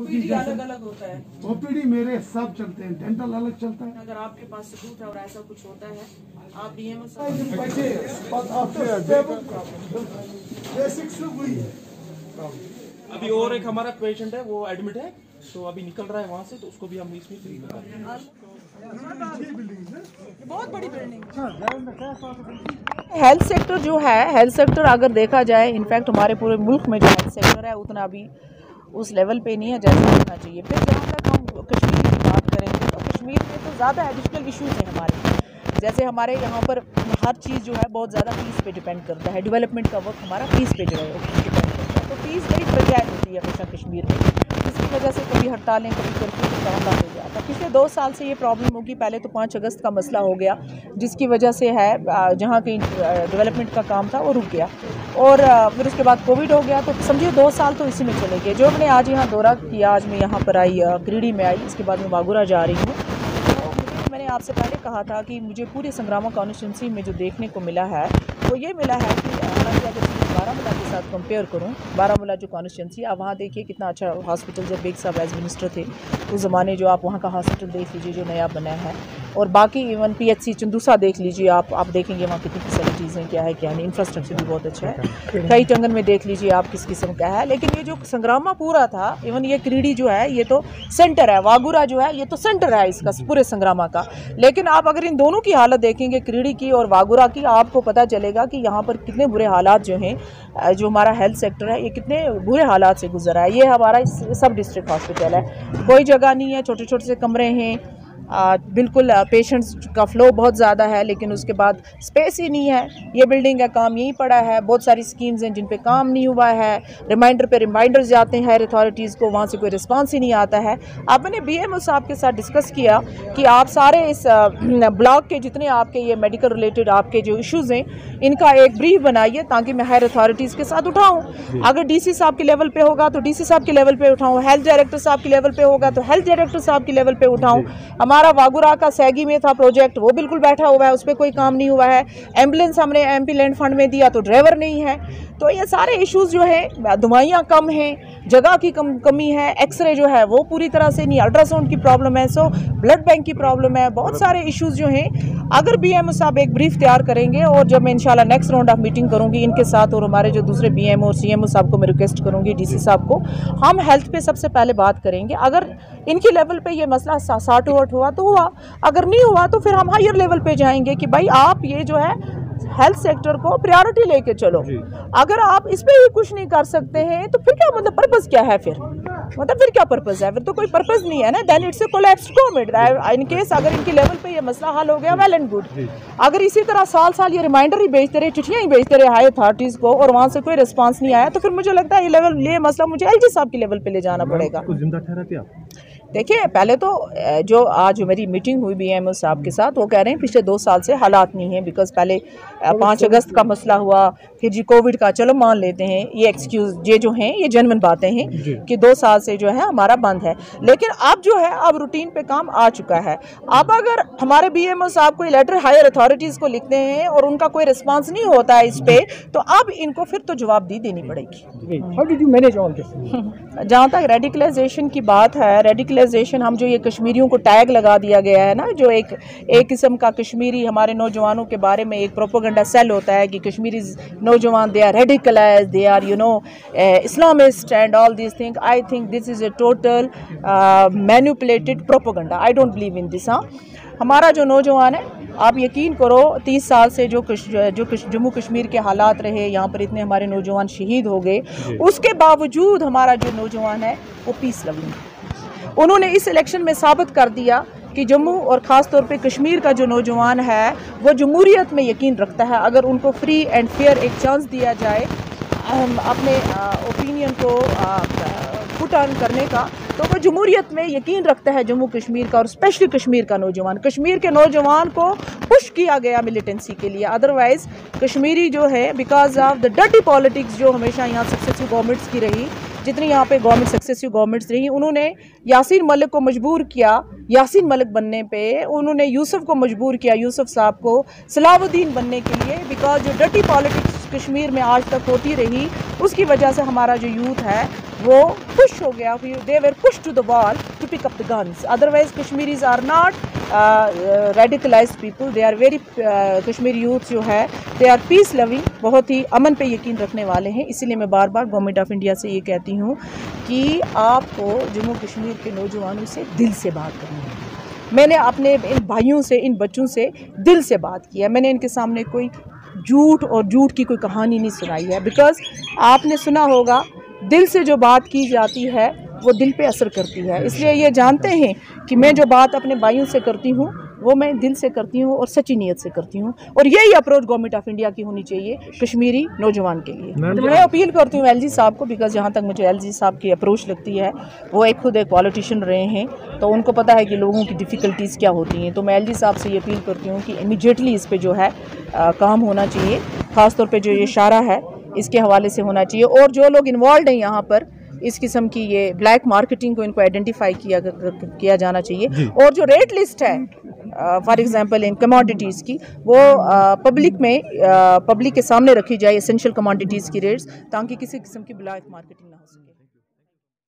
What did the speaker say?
OPD अलग अलग होता है। ओपीडी मेरे सब चलते हैं, डेंटल अलग चलता है। अगर आपके पास सबूत है और ऐसा कुछ होता है, आप डीएमओ अभी और एक हमारा पेशेंट है, वो एडमिट है, तो अभी निकल रहा है वहाँ से, तो उसको भी हम इसमें फ्री में बहुत बड़ी बिल्डिंग। हेल्थ सेक्टर जो है, हेल्थ सेक्टर अगर देखा जाए, इनफैक्ट हमारे पूरे मुल्क में जो हेल्थ सेक्टर है उतना अभी उस लेवल पे नहीं है जैसा होना चाहिए। फिर जहाँ तक हम कश्मीर की बात करेंगे तो कश्मीर में तो ज़्यादा एडिशनल इश्यूज हैं हमारे, जैसे हमारे यहाँ पर हर चीज़ जो है बहुत ज़्यादा फीस पे डिपेंड करता है। डेवलपमेंट का वक्त हमारा फीस पे डिपेंड करता है, तो फीस बड़ी फ्रजाइल होती है हमेशा कश्मीर में, इसकी वजह से कभी हड़तालें, कभी कर्फ्यू काम हो जाता है। पिछले 2 साल से ये प्रॉब्लम होगी। पहले तो 5 अगस्त का मसला हो गया, जिसकी वजह से है जहाँ के डेवलपमेंट का काम था वो रुक गया, और फिर उसके बाद कोविड हो गया, तो समझिए 2 साल तो इसी में चले गए। जो मैंने आज यहाँ दौरा किया, आज मैं यहाँ पर आई, क्रीडी में आई, इसके बाद मैं मागुरा जा रही हूँ। तो मैंने आपसे पहले कहा था कि मुझे पूरे संग्रामा कॉन्स्टिट्यूंसी में जो देखने को मिला है वो ये मिला है कि हालांकि अगर बारामूला के साथ कंपेयर करूं, बारामूला जो कॉन्स्टिट्यूंसी आप वहाँ देखिए कितना अच्छा हॉस्पिटल, जब बेग साहब एज मिनिस्टर थे उस ज़माने, जो आप वहाँ का हॉस्पिटल देख लीजिए जो नया बना है, और बाकी इवन PHC चंदूसा देख लीजिए आप देखेंगे वहाँ कितनी फैसिलिटीज़ हैं, क्या है क्या नहीं, इंफ्रास्ट्रक्चर भी बहुत अच्छा है। कई टंगन में देख लीजिए आप किस किस्म का है। लेकिन ये जो संग्रामा पूरा था, इवन ये क्रीडी जो है ये तो सेंटर है, वागुरा जो है ये तो सेंटर है इसका पूरे संग्रामा का। लेकिन आप अगर इन दोनों की हालत देखेंगे, क्रीडी की और वागुरा की, आपको पता चलेगा कि यहाँ पर कितने बुरे हालात जो हैं, जो हमारा हेल्थ सेक्टर है ये कितने बुरे हालात से गुजरा है। ये हमारा सब डिस्ट्रिक्ट हॉस्पिटल है, कोई जगह नहीं है, छोटे छोटे से कमरे हैं, बिल्कुल पेशेंट्स का फ़्लो बहुत ज़्यादा है, लेकिन उसके बाद स्पेस ही नहीं है। ये बिल्डिंग का काम यहीं पड़ा है, बहुत सारी स्कीम्स हैं जिन पे काम नहीं हुआ है, रिमाइंडर पे रिमाइंडर्स जाते हैं हायर अथॉरिटीज़ को, वहाँ से कोई रिस्पांस ही नहीं आता है। अब मैंने BMO साहब के साथ डिस्कस किया कि आप सारे इस ब्लॉक के जितने आपके ये मेडिकल रिलेटेड आपके जो इशूज़ हैं, इनका एक ब्रीफ बनाइए ताकि मैं हायर अथॉरिटीज़ के साथ उठाऊँ। अगर DC साहब के लेवल पे होगा तो DC साहब के लेवल पे उठाऊँ, हेल्थ डायरेक्टर साहब के लेवल पे होगा तो हेल्थ डायरेक्टर साहब के लेवल पे उठाऊँ। हमारा वागुरा का सैगी में था प्रोजेक्ट, वो बिल्कुल बैठा हुआ है, उस पर कोई काम नहीं हुआ है। एम्बुलेंस हमने MP लैंड फंड में दिया तो ड्राइवर नहीं है। तो ये सारे इश्यूज़ जो है, दवाइयाँ कम हैं, जगह की कमी है, एक्सरे जो है वो पूरी तरह से नहीं, अल्ट्रासाउंड की प्रॉब्लम है, सो ब्लड बैंक की प्रॉब्लम है, बहुत सारे इश्यूज़ जो हैं। अगर BMO साहब एक ब्रीफ तैयार करेंगे, और जब मैं इंशाल्लाह नेक्स्ट राउंड ऑफ मीटिंग करूँगी इनके साथ, और हमारे जो दूसरे BMO और CMO साहब को मैं रिक्वेस्ट करूँगी, DC साहब को, हम हेल्थ पे सबसे पहले बात करेंगे। अगर इनके लेवल पे ये मसला सॉर्ट आउट हुआ तो हुआ, अगर नहीं हुआ तो फिर हम हायर लेवल पे जाएंगे कि भाई आप ये जो है हेल्थ सेक्टर को प्रायोरिटी लेके चलो। अगर आप इस पे ही कुछ नहीं कर सकते हैं तो फिर क्या मतलब, पर्पस क्या है फिर, मतलब फिर क्या पर्पस है, फिर तो कोई पर्पस नहीं है ना। Then it's a collapse government. In case अगर इनके लेवल पे ये मसला हल हो गया, वेल एंड गुड। अगर इसी तरह साल साल ये रिमाइंडर ही भेजते रहे, चिट्ठियाँ ही भेजते रहे हाई अथॉरिटीज़ को, और वहाँ से कोई रिस्पांस नहीं आया, तो फिर मुझे लगता है ये मसला मुझे LG साहब के लेवल पे ले जाना पड़ेगा। देखिए, पहले तो जो आज मेरी मीटिंग हुई BMO साहब के साथ, वो कह रहे हैं पिछले 2 साल से हालात नहीं है, बिकॉज पहले 5 अगस्त का मसला हुआ, फिर जी कोविड का, चलो मान लेते हैं ये एक्सक्यूज़, ये जो हैं ये जेन्युइन बातें हैं कि 2 साल से जो है हमारा बंद है। लेकिन अब जो है अब रूटीन पे काम आ चुका है। अब अगर हमारे BMO साहब कोई लेटर हायर अथॉरिटीज़ को लिखते हैं और उनका कोई रिस्पांस नहीं होता है इस पे, तो अब इनको फिर तो जवाबदेही देनी पड़ेगी। How did you manage all this? जहाँ तक रेडिकलाइजेशन की बात है, रेडिकलाइजेशन हम जो ये कश्मीरियों को टैग लगा दिया गया है ना, जो एक किस्म का कश्मीरी हमारे नौजवानों के बारे में एक प्रोपेगेंडा सेल होता है कि कश्मीरी नौजवान they are radicalised, they are Islamist and all this thing. I think this is a total manipulated propaganda. I don't believe in this. हाँ, हमारा जो नौजवान है, आप यकीन करो 30 साल से जो जम्मू कश्मीर के हालात रहे, यहाँ पर इतने हमारे नौजवान शहीद हो गए, उसके बावजूद हमारा जो नौजवान है वो पीस लविंग है। उन्होंने इस इलेक्शन में साबित कर दिया कि जम्मू और ख़ास तौर पे कश्मीर का जो नौजवान है वो जमहूरियत में यकीन रखता है। अगर उनको फ्री एंड फेयर एक चांस दिया जाए अपने ओपिनियन को पुट ऑन करने का, तो वो जमहूरियत में यकीन रखता है जम्मू कश्मीर का, और स्पेशली कश्मीर का नौजवान। कश्मीर के नौजवान को पुश किया गया मिलिटेंसी के लिए, अदरवाइज़ कश्मीरी जो है because of the dirty politics जो हमेशा यहाँ सक्सेसिव गवर्नमेंट्स की रही, जितनी यहाँ पे गवर्नमेंट सक्सेसिव गवर्नमेंट्स रही, उन्होंने यासीन मलिक को मजबूर किया यासीन मलिक बनने पे, उन्होंने यूसुफ को मजबूर किया, यूसुफ साहब को सलाहुद्दीन बनने के लिए, बिकॉज जो डर्टी पॉलिटिक्स कश्मीर में आज तक होती रही उसकी वजह से हमारा जो यूथ है वो पुश हो गया, they were push to the wall to pick up the guns. Otherwise Kashmiris are not radicalised people, they are very, Kashmiri youth जो है दे आर पीस लविंग, बहुत ही अमन पे यकीन रखने वाले हैं। इसीलिए मैं बार बार गवर्नमेंट ऑफ इंडिया से ये कहती हूँ कि आपको जम्मू कश्मीर के नौजवानों से दिल से बात करनी है। मैंने अपने इन भाइयों से, इन बच्चों से दिल से बात की है। मैंने इनके सामने कोई झूठ की कोई कहानी नहीं सुनाई है, बिकॉज़ आपने सुना होगा दिल से जो बात की जाती है वो दिल पे असर करती है। इसलिए ये जानते हैं कि मैं जो बात अपने भाइयों से करती हूँ वो मैं दिल से करती हूँ और सच्ची नीयत से करती हूँ, और यही अप्रोच गवर्नमेंट ऑफ इंडिया की होनी चाहिए कश्मीरी नौजवान के लिए। तो मैं अपील करती हूँ एलजी साहब को, बिकॉज जहाँ तक मुझे एलजी साहब की अप्रोच लगती है, वो खुद एक पॉलिटिशियन रहे हैं, तो उनको पता है कि लोगों की डिफ़िकल्टीज़ क्या होती हैं। तो मैं एलजी साहब से ये अपील करती हूँ कि इमीडिएटली इस पर जो है काम होना चाहिए, ख़ासतौर पर जो ये इशारा है इसके हवाले से होना चाहिए, और जो लोग इन्वॉल्व हैं यहाँ पर इस किस्म की ये ब्लैक मार्केटिंग को इनको आइडेंटिफाई किया जाना चाहिए। और जो रेट लिस्ट है फॉर एग्जांपल इन कमोडिटीज़ की, वो पब्लिक के सामने रखी जाए, एसेंशियल कमोडिटीज़ की रेट्स, ताकि किसी किस्म की ब्लैक मार्केटिंग ना हो सके।